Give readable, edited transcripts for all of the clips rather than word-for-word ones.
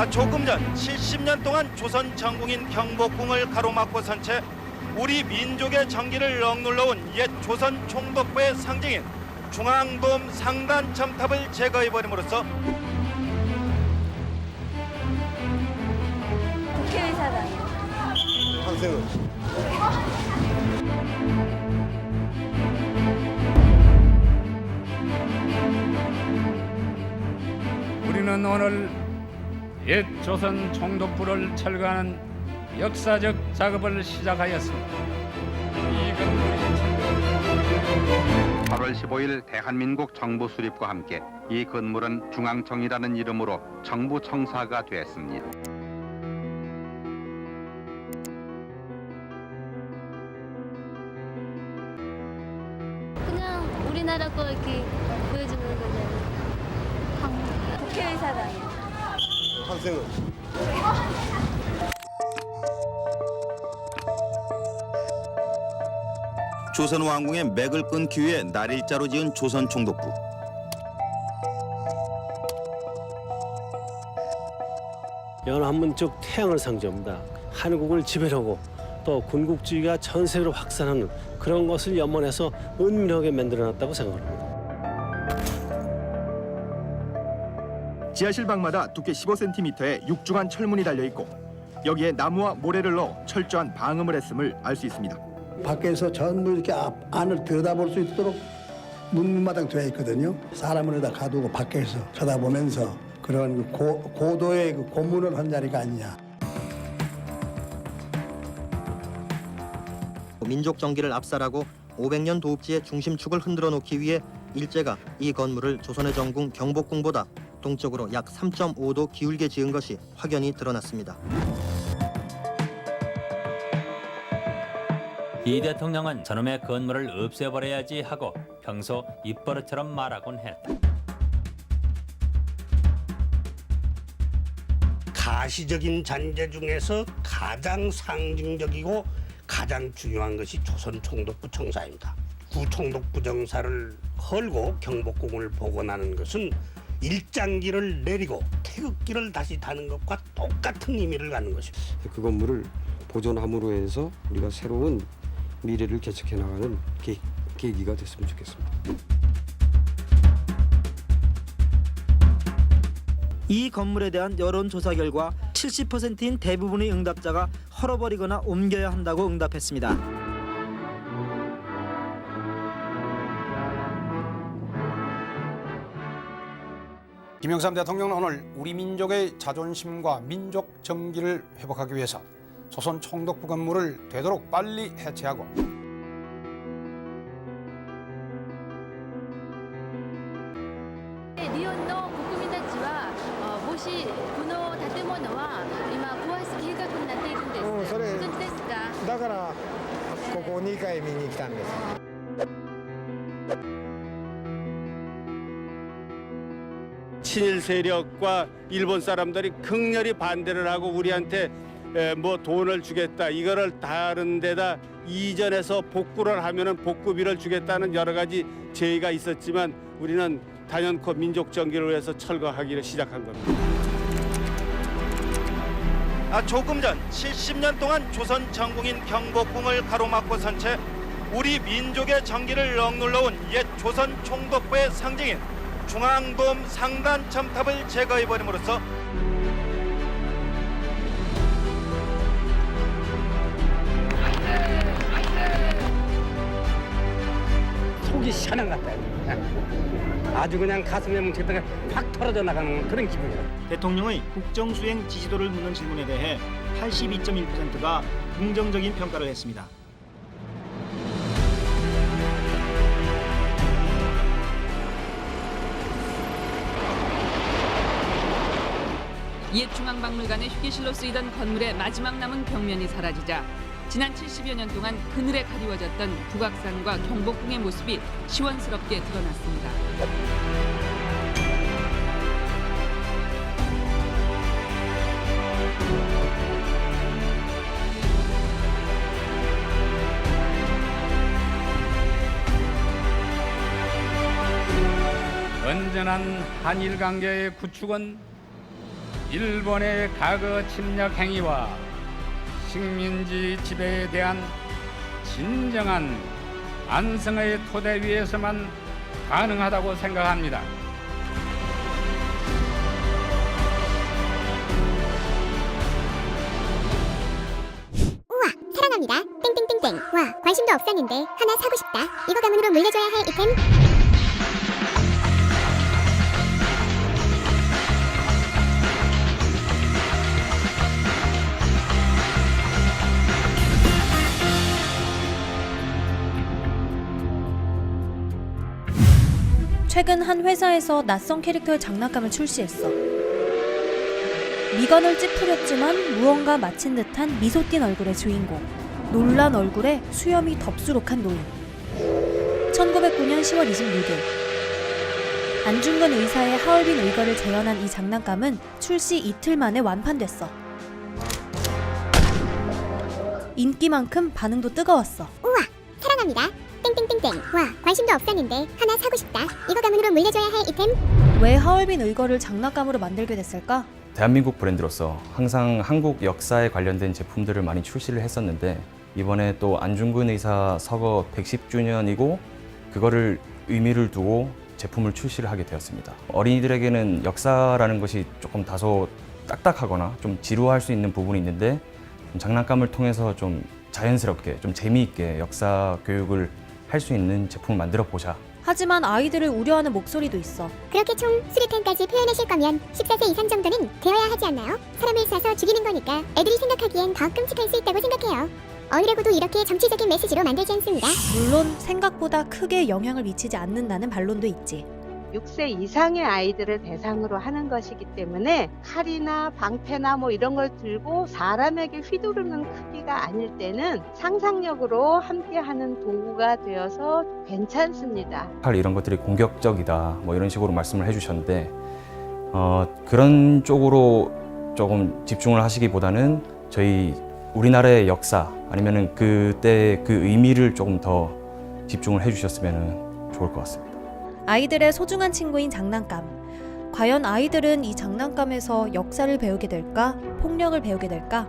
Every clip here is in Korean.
조금 전 70년 동안 조선 전국인 경복궁을 가로막고 선 채 우리 민족의 정기를 억눌러온 옛 조선 총독부의 상징인 중앙돔 상단 첨탑을 제거해버림으로써 국회의사당이요. 황승은. 우리는 오늘 옛 조선 총독부를 철거하는 역사적 작업을 시작하였습니다. 이 건물이 8월 15일 대한민국 정부 수립과 함께 이 건물은 중앙청이라는 이름으로 정부 청사가 되었습니다. 그냥 우리나라 거 이렇게 보여주는 거잖아요. 국회의사당이요. 황승은. 조선 왕궁의 맥을 끊기 위해 날일자로 지은 조선 총독부. 연안문적 태양을 상징합니다. 한국을 지배하고 또 군국주의가 전 세계로 확산하는 그런 것을 염원해서 은밀하게 만들어놨다고 생각합니다. 지하실 방마다 두께 15cm의 육중한 철문이 달려있고 여기에 나무와 모래를 넣어 철저한 방음을 했음을 알 수 있습니다. 밖에서 전부 이렇게 안을 들여다볼 수 있도록 문마당 되어 있거든요. 사람을 여기다 가두고 밖에서 쳐다보면서 그런 고도의 고문을 한 자리가 아니냐. 민족 정기를 압살하고 500년 도읍지의 중심축을 흔들어 놓기 위해 일제가 이 건물을 조선의 정궁 경복궁보다 동쪽으로 약 3.5도 기울게 지은 것이 확연히 드러났습니다. 이 대통령은 저놈의 건물을 없애버려야지 하고 평소 입버릇처럼 말하곤 했다. 가시적인 잔재 중에서 가장 상징적이고 가장 중요한 것이 조선 총독부 청사입니다. 구총독부 정사를 헐고 경복궁을 복원하는 것은 일장기를 내리고 태극기를 다시 다는 것과 똑같은 의미를 갖는 것입니다. 그 건물을 보존함으로 해서 우리가 새로운 미래를 개척해 나가는 계기가 됐으면 좋겠습니다. 이 건물에 대한 여론조사 결과 70%인 대부분의 응답자가 헐어버리거나 옮겨야 한다고 응답했습니다. 김영삼 대통령은 오늘 우리 민족의 자존심과 민족 정기를 회복하기 위해서 조선 총독부 건물을 되도록 빨리 해체하고 니혼노 국민たちはもしこの建物は今壊す計画になっているんです。それご存知ですか？だからここ2回見に来たんです。 친일 세력과 일본 사람들이 극렬히 반대를 하고 우리한테 뭐 돈을 주겠다 이거를 다른 데다 이전해서 복구를 하면은 복구비를 주겠다는 여러 가지 제의가 있었지만 우리는 단연코 민족 정기를 위해서 철거하기를 시작한 겁니다. 조금 전 70년 동안 조선 전국인 경복궁을 가로막고 선 채 우리 민족의 정기를 억눌러온 옛 조선 총독부의 상징인 중앙돔 상단 첨탑을 제거해버림으로써 속이 시원한 것 같아요. 아주 그냥 가슴에 뭉쳤다가 확 털어져 나가는 그런 기분이에요. 대통령의 국정수행 지지도를 묻는 질문에 대해 82.1%가 긍정적인 평가를 했습니다. 옛 중앙박물관의 휴게실로 쓰이던 건물의 마지막 남은 벽면이 사라지자 지난 70여 년 동안 그늘에 가리워졌던 북악산과 경복궁의 모습이 시원스럽게 드러났습니다. 건전한 한일 관계의 구축은 일본의 과거 침략 행위와 식민지 지배에 대한 진정한 안성의 토대 위에서만 가능하다고 생각합니다. 우와, 사랑합니다. 땡땡땡땡. 와, 관심도 없었는데 하나 사고 싶다. 이거 가문으로 물려줘야 할 이템. 최근 한 회사에서 낯선 캐릭터의 장난감을 출시했어. 미간을 찌푸렸지만 무언가 마친 듯한 미소 띤 얼굴의 주인공. 놀란 얼굴에 수염이 덥수룩한 노인. 1909년 10월 26일. 안중근 의사의 하얼빈 의거를 재현한 이 장난감은 출시 이틀 만에 완판됐어. 인기만큼 반응도 뜨거웠어. 우와, 사랑합니다. 땡땡땡땡. 와, 관심도 없었는데 하나 사고 싶다. 이거 가문으로 물려줘야 할 이템. 왜 하얼빈 의거를 장난감으로 만들게 됐을까? 대한민국 브랜드로서 항상 한국 역사에 관련된 제품들을 많이 출시를 했었는데 이번에 또 안중근 의사 서거 110주년이고 그거를 의미를 두고 제품을 출시를 하게 되었습니다. 어린이들에게는 역사라는 것이 조금 다소 딱딱하거나 좀 지루할 수 있는 부분이 있는데 장난감을 통해서 좀 자연스럽게 좀 재미있게 역사 교육을 할 수 있는 제품을 만들어 보자. 하지만 아이들을 우려하는 목소리도 있어. 그렇게 총 수류탄까지 표현하실 거면 14세 이상 정도는 되어야 하지 않나요? 사람을 쏴서 죽이는 거니까 애들이 생각하기엔 더 끔찍할 수 있다고 생각해요. 어느라고도 이렇게 정치적인 메시지로 만들지 않습니다. 물론 생각보다 크게 영향을 미치지 않는다는 반론도 있지. 6세 이상의 아이들을 대상으로 하는 것이기 때문에 칼이나 방패나 뭐 이런 걸 들고 사람에게 휘두르는 크기가 아닐 때는 상상력으로 함께하는 도구가 되어서 괜찮습니다. 칼 이런 것들이 공격적이다 뭐 이런 식으로 말씀을 해주셨는데 그런 쪽으로 조금 집중을 하시기보다는 저희 우리나라의 역사 아니면은 그때 그 의미를 조금 더 집중을 해주셨으면 좋을 것 같습니다. 아이들의 소중한 친구인 장난감. 과연 아이들은 이 장난감에서 역사를 배우게 될까? 폭력을 배우게 될까?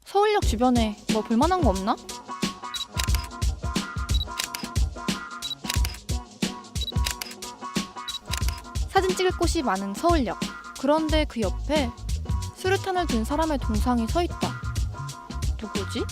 서울역 주변에 뭐 볼만한 거 없나? 사진 찍을 곳이 많은 서울역. 그런데 그 옆에 수류탄을 든 사람의 동상이 서 있다. 누구지?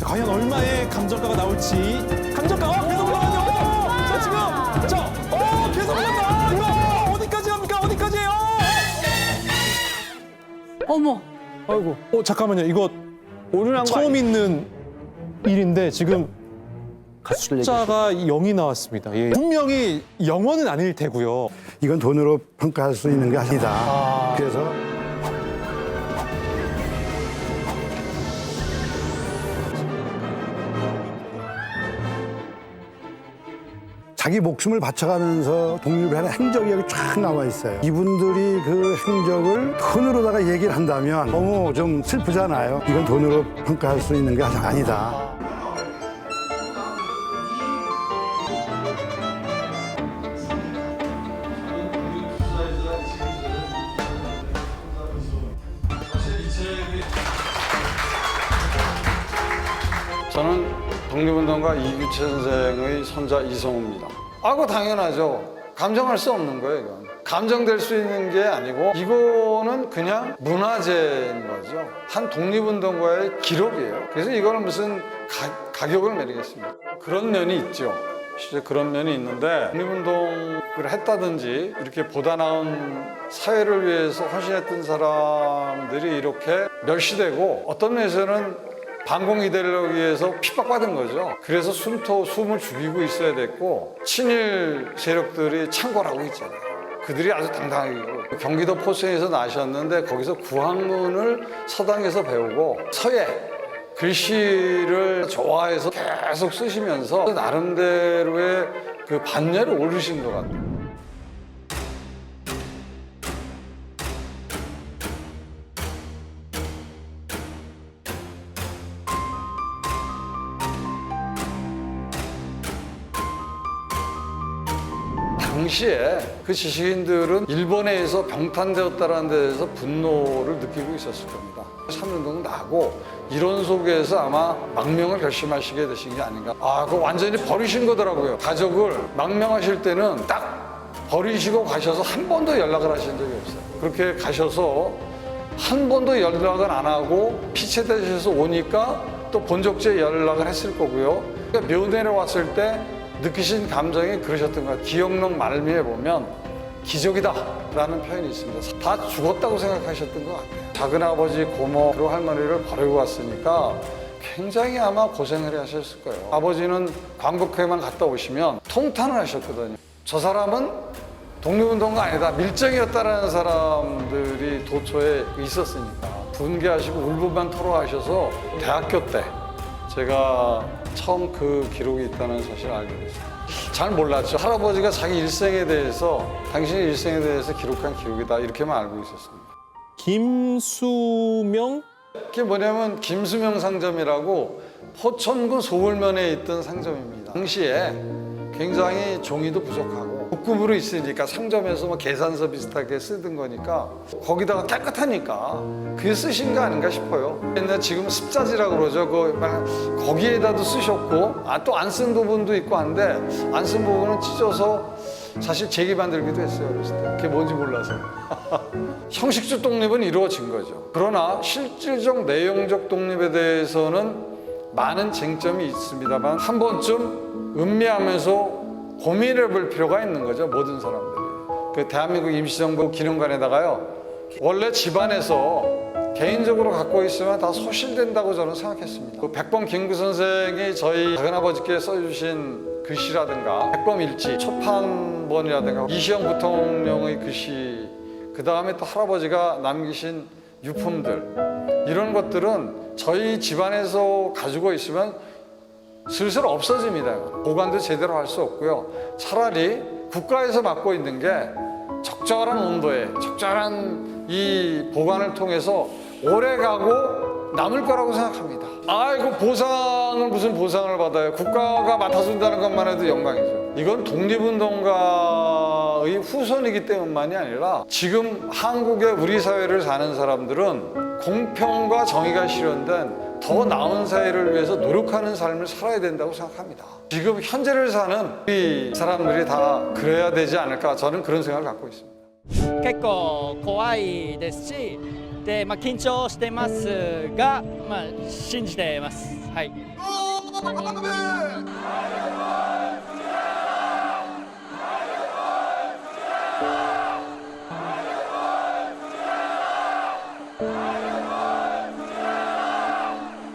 과연 얼마의 감정가가 나올지. 감정가 계속 올라가죠. 자 지금 계속 올라가. 이거 어디까지 합니까? 어디까지예요? 어머. 아이고. 잠깐만요. 이거 처음 있는 일인데 지금 숫자가 0이 나왔습니다. 예. 분명히 0원은 아닐 테고요. 이건 돈으로 평가할 수 있는 게 아니다. 그래서 자기 목숨을 바쳐가면서 독립을 하는 행적이 여기 쫙 나와 있어요. 이분들이 그 행적을 돈으로다가 얘기를 한다면 너무 좀 슬프잖아요. 이건 돈으로 평가할 수 있는 게 아니다. 저는 독립운동가 이규채 선생의 손자 이성우입니다. 아고 당연하죠. 감정할 수 없는 거예요, 이건. 감정될 수 있는 게 아니고 이거는 그냥 문화재인 거죠. 한 독립운동가의 기록이에요. 그래서 이거는 무슨 가격을 매기겠습니까? 그런 면이 있죠. 실제 그런 면이 있는데 독립운동을 했다든지 이렇게 보다 나은 사회를 위해서 헌신했던 사람들이 이렇게 멸시되고 어떤 면에서는 반공 이데올로기에서 핍박받은 거죠. 그래서 숨을 죽이고 있어야 됐고 친일 세력들이 창궐하고 있잖아요. 그들이 아주 당당하게 경기도 포천에서 나셨는데 거기서 구학문을 서당에서 배우고 서예 글씨를 좋아해서 계속 쓰시면서 나름대로의 그 반열을 오르신 것 같아요. 당시에 그 지식인들은 일본에 의해서 병탄되었다는 데에서 분노를 느끼고 있었을 겁니다. 3.1운동 나고 이런 속에서 아마 망명을 결심하시게 되신 게 아닌가. 그거 완전히 버리신 거더라고요. 가족을 망명하실 때는 딱 버리시고 가셔서 한 번도 연락을 하신 적이 없어요. 그렇게 가셔서 한 번도 연락을 안 하고 피체되셔서 오니까 또 본적지에 연락을 했을 거고요. 그러니까 묘내로 왔을 때 느끼신 감정이 그러셨던 것 같아요. 기억록 말미에 보면 기적이다 라는 표현이 있습니다. 다 죽었다고 생각하셨던 것 같아요. 작은아버지, 고모, 그리고 할머니를 버리고 왔으니까 굉장히 아마 고생을 하셨을 거예요. 아버지는 광복회만 갔다 오시면 통탄을 하셨거든요. 저 사람은 독립운동가 아니다, 밀정이었다라는 사람들이 도처에 있었으니까 분개하시고 울분만 토로하셔서 대학교 때 제가 처음 그 기록이 있다는 사실을 알게 됐어요. 잘 몰랐죠. 할아버지가 자기 일생에 대해서, 당신의 일생에 대해서 기록한 기록이다 이렇게만 알고 있었습니다. 김수명? 그게 뭐냐면 김수명 상점이라고 포천군 소굴면에 있던 상점입니다. 당시에 굉장히 종이도 부족하고 북급으로 있으니까 상점에서 뭐 계산서 비슷하게 쓰던 거니까 거기다가 깨끗하니까 그게 쓰신 거 아닌가 싶어요. 옛날 지금 습자지라고 그러죠. 거기에다도 쓰셨고 또 안 쓴 부분도 있고 한데 안 쓴 부분은 찢어서 사실 재기 만들기도 했어요. 어렸을 때. 그게 뭔지 몰라서. 형식적 독립은 이루어진 거죠. 그러나 실질적 내용적 독립에 대해서는 많은 쟁점이 있습니다만 한 번쯤 음미하면서 고민해 볼 필요가 있는 거죠. 모든 사람들이. 그 대한민국 임시정부 기념관에다가요. 원래 집안에서 개인적으로 갖고 있으면 다 소실된다고 저는 생각했습니다. 그 백범 김구 선생이 저희 작은아버지께 써주신 글씨라든가 백범 일지, 초판본이라든가 이시영 부통령의 글씨, 그 다음에 또 할아버지가 남기신 유품들, 이런 것들은 저희 집안에서 가지고 있으면 슬슬 없어집니다. 보관도 제대로 할 수 없고요. 차라리 국가에서 맡고 있는 게 적절한 온도에 적절한 이 보관을 통해서 오래 가고 남을 거라고 생각합니다. 이거 보상을 무슨 보상을 받아요. 국가가 맡아준다는 것만 해도 영광이죠. 이건 독립운동가의 후손이기 때문만이 아니라 지금 한국의 우리 사회를 사는 사람들은 공평과 정의가 실현된 더 나은 사회를 위해서 노력하는 삶을 살아야 된다고 생각합니다. 지금 현재를 사는 우리 사람들이 다 그래야 되지 않을까, 저는 그런 생각을 갖고 있습니다. 結構怖いですし、で緊張してますが、信じています。はい。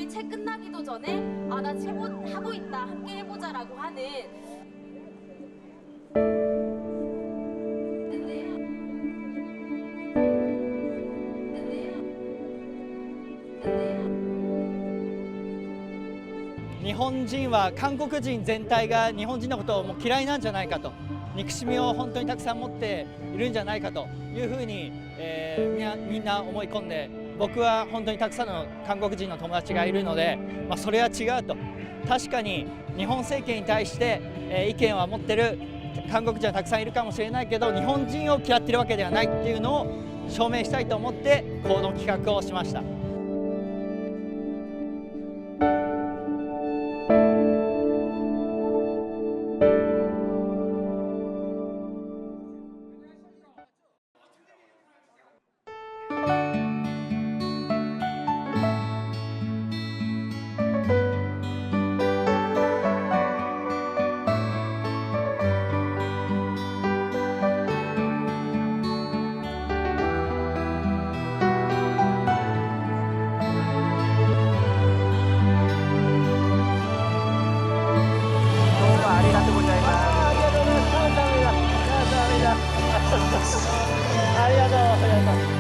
책 끝나기도 전에 나 제보 하고 있다, 함께 해보자라고 하는. 日本人は韓国人全体が日本人のことをもう嫌いなんじゃないかと、憎しみを本当にたくさん持っているんじゃないかというふうに、みんな思い込んで、僕は本当にたくさんの韓国人の友達がいるので、それは違うと。確かに日本政権に対して、意見は持ってる韓国人はたくさんいるかもしれないけど、日本人を嫌ってるわけではないっていうのを証明したいと思ってこの企画をしました。ありがとうございます。